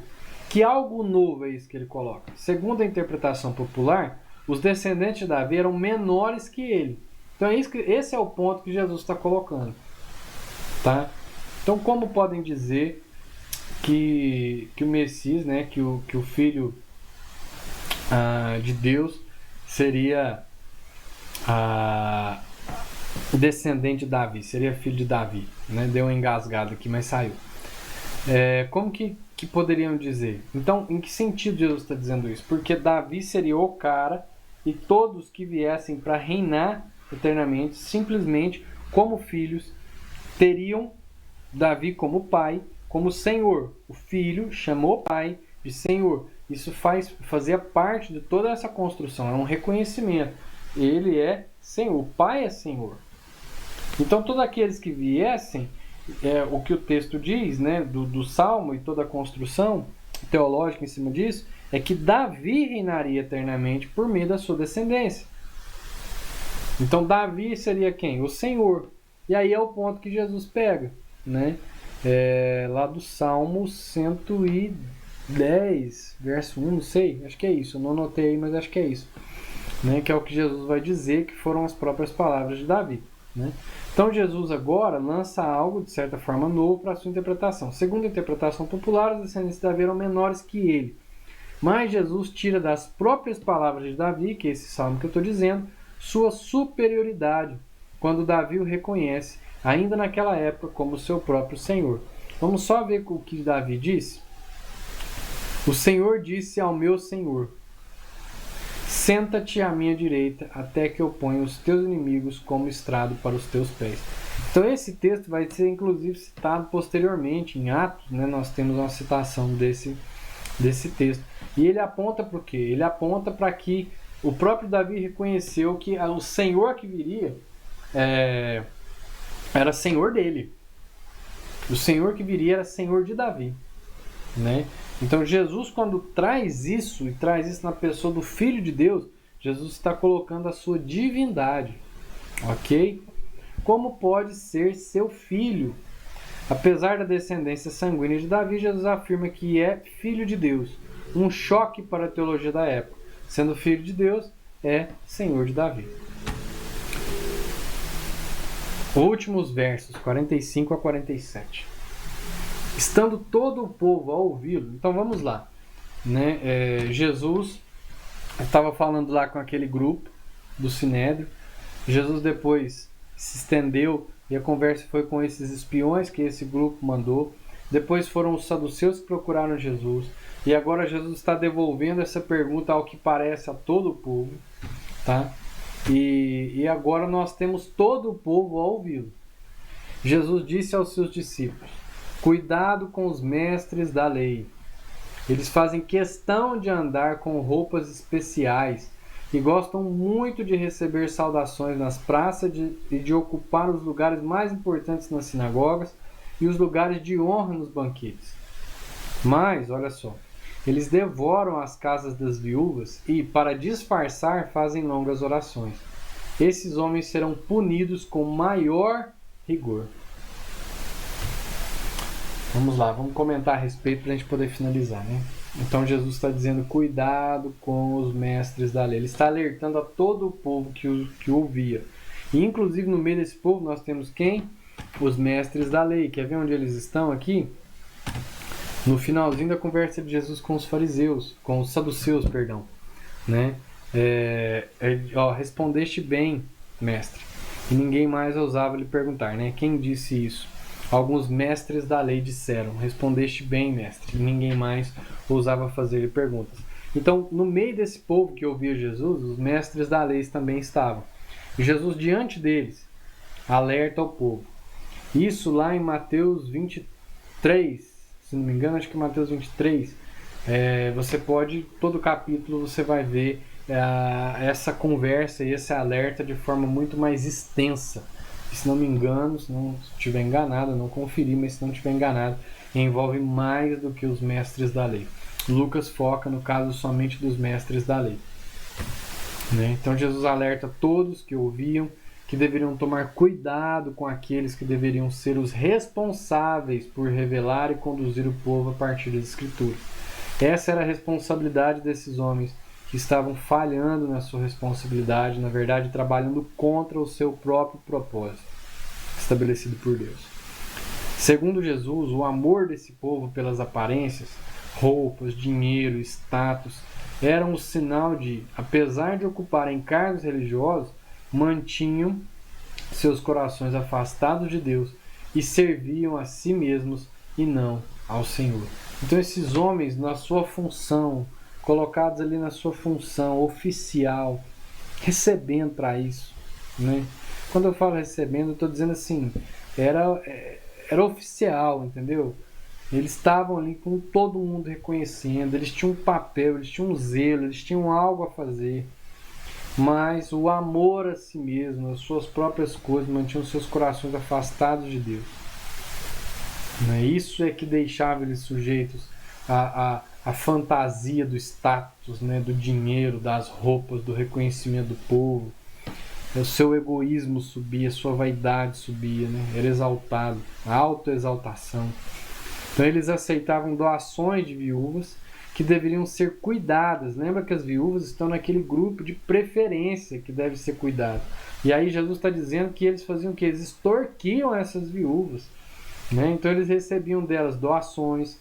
Que algo novo é isso que ele coloca? Segundo a interpretação popular, os descendentes de Davi eram menores que ele. Então esse é o ponto que Jesus está colocando. Tá? Então como podem dizer que o Messias, né, que o Filho de Deus seria descendente de Davi, seria filho de Davi, né? Deu uma engasgada aqui, mas saiu. Como que poderiam dizer? Então, em que sentido Jesus está dizendo isso? Porque Davi seria o cara e todos que viessem para reinar eternamente, simplesmente como filhos, teriam Davi como pai, como Senhor. O filho chamou o pai de Senhor. Isso fazia parte de toda essa construção, é um reconhecimento. Ele é Senhor, o pai é Senhor. Então todos aqueles que viessem, o que o texto diz, né, do Salmo e toda a construção teológica em cima disso, é que Davi reinaria eternamente por meio da sua descendência. Então Davi seria quem? O Senhor. E aí é o ponto que Jesus pega, né? Lá do Salmo 110, verso 1, não sei, acho que é isso, eu não anotei, mas acho que é isso, né? Que é o que Jesus vai dizer, que foram as próprias palavras de Davi, né? Então Jesus agora lança algo, de certa forma, novo para a sua interpretação. Segundo a interpretação popular, os descendentes de Davi eram menores que ele. Mas Jesus tira das próprias palavras de Davi, que é esse salmo que eu estou dizendo, sua superioridade, quando Davi o reconhece, ainda naquela época, como seu próprio Senhor. Vamos só ver o que Davi disse? O Senhor disse ao meu Senhor: senta-te à minha direita, até que eu ponha os teus inimigos como estrado para os teus pés. Então esse texto vai ser inclusive citado posteriormente em Atos, né? Nós temos uma citação desse texto. E ele aponta para o quê? Ele aponta para que o próprio Davi reconheceu que o Senhor que viria era Senhor dele. O Senhor que viria era Senhor de Davi, né? Então Jesus, quando traz isso, e traz isso na pessoa do Filho de Deus, Jesus está colocando a sua divindade, ok? Como pode ser seu filho? Apesar da descendência sanguínea de Davi, Jesus afirma que é filho de Deus. Um choque para a teologia da época. Sendo filho de Deus, é Senhor de Davi. Últimos versos, 45 a 47. Estando todo o povo a ouvi-lo. Então vamos lá, né? Jesus estava falando lá com aquele grupo do Sinédrio. Jesus depois se estendeu e a conversa foi com esses espiões que esse grupo mandou. Depois foram os saduceus que procuraram Jesus. E agora Jesus está devolvendo essa pergunta ao que parece a todo o povo, tá? E agora nós temos todo o povo a ouvi-lo. Jesus disse aos seus discípulos: cuidado com os mestres da lei. Eles fazem questão de andar com roupas especiais e gostam muito de receber saudações nas praças e de ocupar os lugares mais importantes nas sinagogas e os lugares de honra nos banquetes. Mas, olha só, eles devoram as casas das viúvas e, para disfarçar, fazem longas orações. Esses homens serão punidos com maior rigor. Vamos lá, vamos comentar a respeito para a gente poder finalizar, né? Então Jesus está dizendo: cuidado com os mestres da lei. Ele está alertando a todo o povo que o ouvia. E inclusive no meio desse povo nós temos quem? Os mestres da lei. Quer ver onde eles estão aqui? No finalzinho da conversa de Jesus com os fariseus, com os saduceus, perdão, né? Respondeste bem, mestre. E ninguém mais ousava lhe perguntar, né? Quem disse isso? Alguns mestres da lei disseram: respondeste bem, mestre. E ninguém mais ousava fazer-lhe perguntas. Então, no meio desse povo que ouvia Jesus, os mestres da lei também estavam. E Jesus, diante deles, alerta ao povo. Isso lá em Mateus 23, se não me engano, acho que Mateus 23, você pode, todo capítulo você vai ver essa conversa e esse alerta de forma muito mais extensa. E, se não me engano, se não estiver enganado, eu não conferi, mas se não estiver enganado, envolve mais do que os mestres da lei. Lucas foca, no caso, somente dos mestres da lei, né? Então Jesus alerta todos que ouviam que deveriam tomar cuidado com aqueles que deveriam ser os responsáveis por revelar e conduzir o povo a partir das Escrituras. Essa era a responsabilidade desses homens que estavam falhando na sua responsabilidade, na verdade trabalhando contra o seu próprio propósito estabelecido por Deus. Segundo Jesus, o amor desse povo pelas aparências, roupas, dinheiro, status, era um sinal de, apesar de ocuparem cargos religiosos, mantinham seus corações afastados de Deus e serviam a si mesmos e não ao Senhor. Então esses homens, na sua função, colocados ali na sua função oficial, recebendo para isso, né? Quando eu falo recebendo, eu estou dizendo assim, era oficial, entendeu? Eles estavam ali com todo mundo reconhecendo, eles tinham um papel, eles tinham um zelo, eles tinham algo a fazer. Mas o amor a si mesmo, as suas próprias coisas, mantinham seus corações afastados de Deus. Né? Isso é que deixava eles sujeitos à fantasia do status, né? Do dinheiro, das roupas, do reconhecimento do povo. O seu egoísmo subia, a sua vaidade subia, né? Era exaltado, a autoexaltação. Então eles aceitavam doações de viúvas que deveriam ser cuidadas. Lembra que as viúvas estão naquele grupo de preferência que deve ser cuidado. E aí Jesus está dizendo que eles faziam o quê? Eles extorquiam essas viúvas. Né? Então eles recebiam delas doações,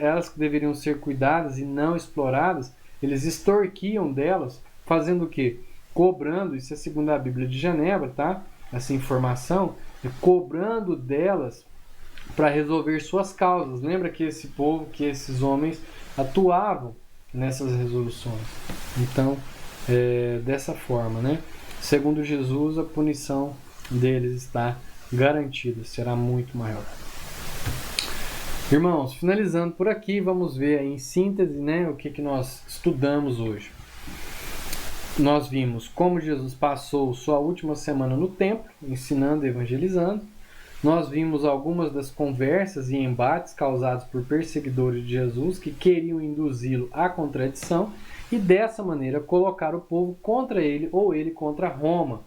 elas que deveriam ser cuidadas e não exploradas, eles extorquiam delas, fazendo o quê? Cobrando, isso é segundo a Bíblia de Genebra, tá? Essa informação, cobrando delas para resolver suas causas. Lembra que esse povo, que esses homens atuavam nessas resoluções. Então, dessa forma, né? Segundo Jesus, a punição deles está garantida, será muito maior. Irmãos, finalizando por aqui, vamos ver aí, em síntese, né, o que nós estudamos hoje. Nós vimos como Jesus passou sua última semana no templo, ensinando e evangelizando. Nós vimos algumas das conversas e embates causados por perseguidores de Jesus que queriam induzi-lo à contradição e dessa maneira colocar o povo contra ele ou ele contra Roma.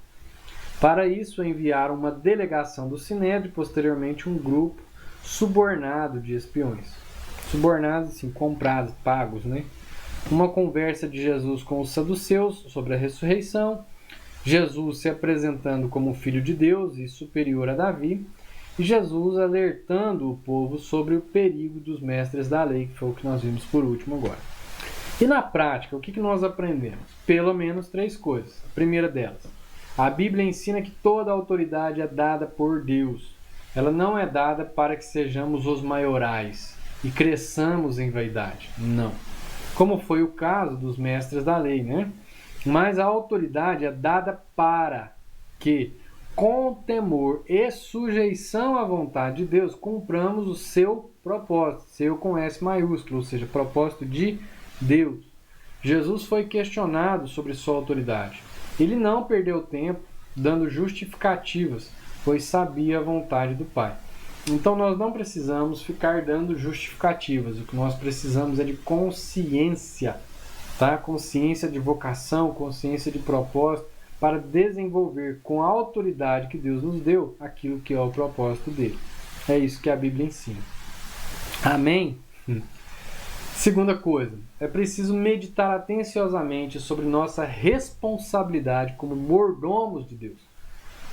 Para isso enviaram uma delegação do Sinédrio e posteriormente um grupo subornado de espiões. Subornados, assim, comprados, pagos, né? Uma conversa de Jesus com os saduceus sobre a ressurreição, Jesus se apresentando como filho de Deus e superior a Davi, e Jesus alertando o povo sobre o perigo dos mestres da lei, que foi o que nós vimos por último agora. E na prática, o que nós aprendemos? Pelo menos 3 coisas. A primeira delas, a Bíblia ensina que toda autoridade é dada por Deus. Ela não é dada para que sejamos os maiorais e cresçamos em vaidade. Não. Como foi o caso dos mestres da lei, né? Mas a autoridade é dada para que, com temor e sujeição à vontade de Deus, cumpramos o seu propósito. Seu com S maiúsculo, ou seja, propósito de Deus. Jesus foi questionado sobre sua autoridade. Ele não perdeu tempo dando justificativas, pois sabia a vontade do Pai. Então nós não precisamos ficar dando justificativas. O que nós precisamos é de consciência, tá? Consciência de vocação, consciência de propósito, para desenvolver com a autoridade que Deus nos deu aquilo que é o propósito dele. É isso que a Bíblia ensina. Amém? Segunda coisa, é preciso meditar atenciosamente sobre nossa responsabilidade como mordomos de Deus.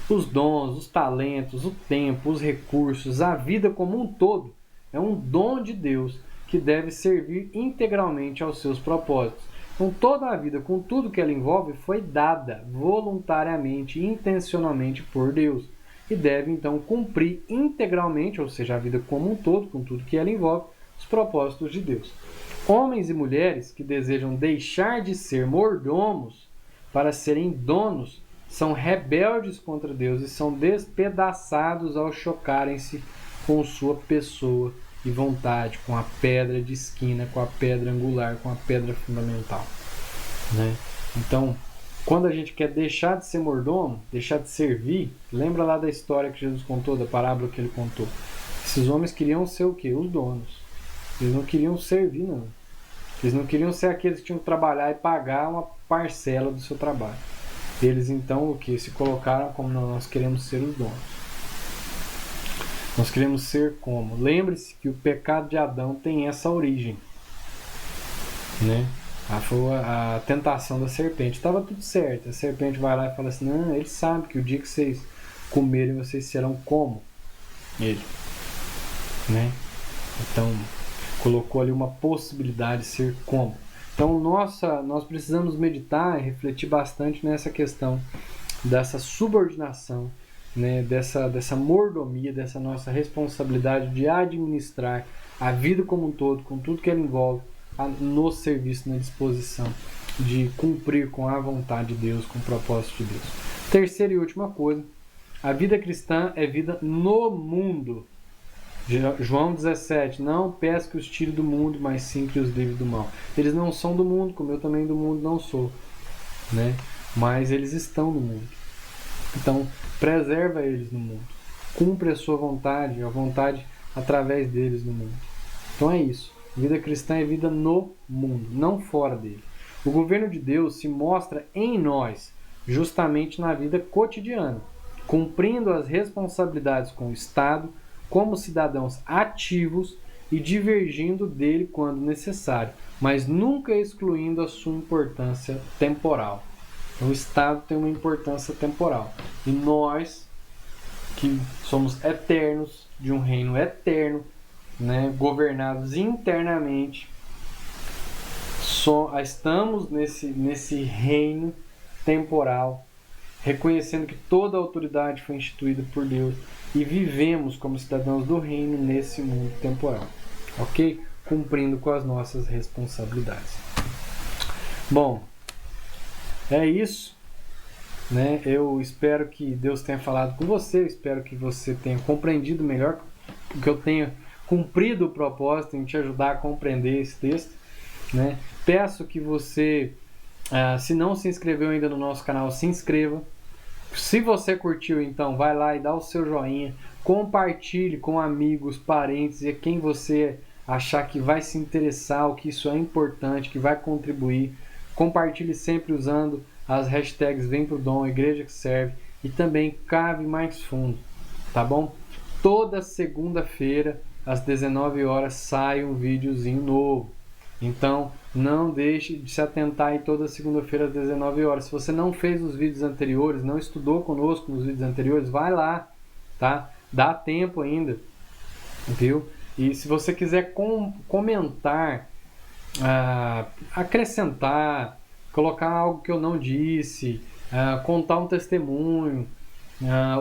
Os dons, os talentos, o tempo, os recursos, a vida como um todo é um dom de Deus que deve servir integralmente aos seus propósitos. Então, toda a vida, com tudo que ela envolve, foi dada voluntariamente e intencionalmente por Deus e deve então cumprir integralmente, ou seja, a vida como um todo, com tudo que ela envolve, os propósitos de Deus. Homens e mulheres que desejam deixar de ser mordomos para serem donos são rebeldes contra Deus e são despedaçados ao chocarem-se com sua pessoa e vontade, com a pedra de esquina, com a pedra angular, com a pedra fundamental. Né? Então, quando a gente quer deixar de ser mordomo, deixar de servir, lembra lá da história que Jesus contou, da parábola que ele contou. Esses homens queriam ser o quê? Os donos. Eles não queriam servir, não. Eles não queriam ser aqueles que tinham que trabalhar e pagar uma parcela do seu trabalho. Eles então o que? Se colocaram como nós queremos ser os donos. Nós queremos ser como? Lembre-se que o pecado de Adão tem essa origem. Né? Foi a tentação da serpente. Estava tudo certo. A serpente vai lá e fala assim, não, ele sabe que o dia que vocês comerem, vocês serão como ele. Né? Então, colocou ali uma possibilidade de ser como. Então, nós precisamos meditar e refletir bastante nessa questão dessa subordinação, né, dessa mordomia, dessa nossa responsabilidade de administrar a vida como um todo, com tudo que ela envolve, no serviço, na disposição de cumprir com a vontade de Deus, com o propósito de Deus. Terceira e última coisa, a vida cristã é vida no mundo. João 17, não peço que os tire do mundo, mas sim que os livre do mal. Eles não são do mundo, como eu também do mundo não sou, né? Mas eles estão no mundo. Então, preserva eles no mundo. Cumpre a sua vontade, através deles no mundo. Então é isso. Vida cristã é vida no mundo, não fora dele. O governo de Deus se mostra em nós, justamente na vida cotidiana, cumprindo as responsabilidades com o Estado, como cidadãos ativos e divergindo dele quando necessário, mas nunca excluindo a sua importância temporal. Então, o Estado tem uma importância temporal. E nós, que somos eternos, de um reino eterno, né, governados internamente, estamos nesse reino temporal, reconhecendo que toda a autoridade foi instituída por Deus e vivemos como cidadãos do reino nesse mundo temporal, ok? Cumprindo com as nossas responsabilidades. Bom, é isso, né? Eu espero que Deus tenha falado com você, eu espero que você tenha compreendido melhor, que eu tenha cumprido o propósito em te ajudar a compreender esse texto, né? Peço que você, se não se inscreveu ainda no nosso canal, se inscreva. Se você curtiu, então vai lá e dá o seu joinha, compartilhe com amigos, parentes e quem você achar que vai se interessar, o que isso é importante, que vai contribuir. Compartilhe sempre usando as hashtags Vem Pro Dom, Igreja que Serve e também Cave Mais Fundo, tá bom? Toda segunda-feira às 19 horas sai um videozinho novo. Então, não deixe de se atentar aí toda segunda-feira às 19 horas. Se você não fez os vídeos anteriores, não estudou conosco nos vídeos anteriores, vai lá, tá? Dá tempo ainda, viu? E se você quiser comentar, acrescentar, colocar algo que eu não disse, contar um testemunho,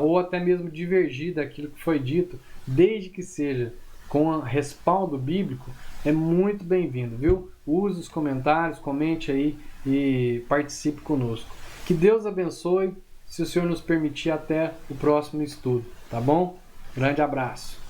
ou até mesmo divergir daquilo que foi dito, desde que seja com respaldo bíblico, é muito bem-vindo, viu? Use os comentários, comente aí e participe conosco. Que Deus abençoe, se o Senhor nos permitir, até o próximo estudo, tá bom? Grande abraço!